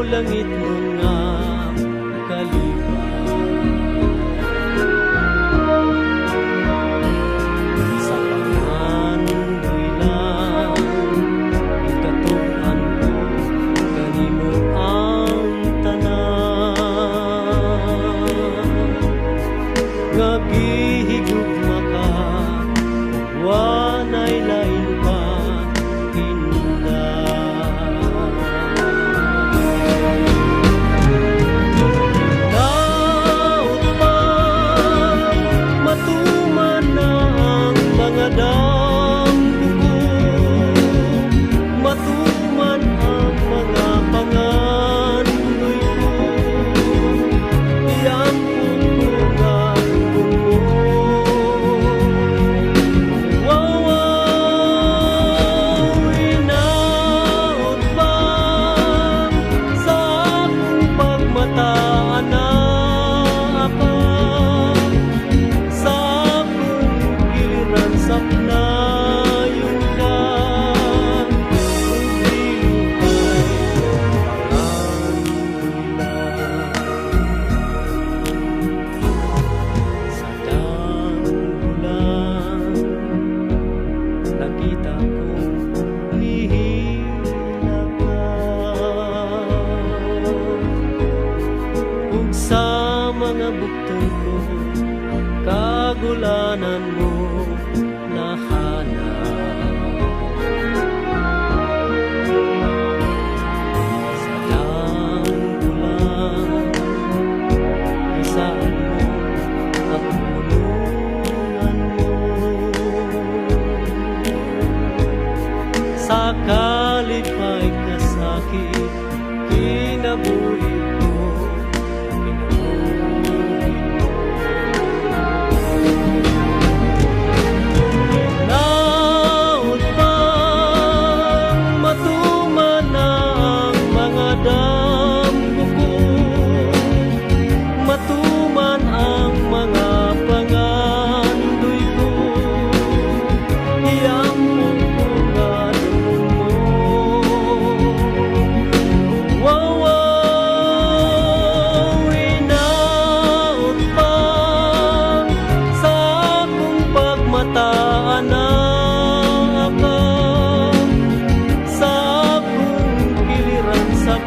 langit nun nga kaliban. Sa pangandoy lang ikatuan ko kanimo ang tanan, nga gihigugma ka wanay lain pa nakita kong lihila ka, ug sa mga buktong ko kagulanan mo nahanap. Sa langgulan isaan mo ang pulungan mo, sa kalipay kasakit kinabuhi ko, naon pang matuman ang mga damgo ko, matuman ang mga pangandoy ko, iyang mataan na ka sa akong kiliran sa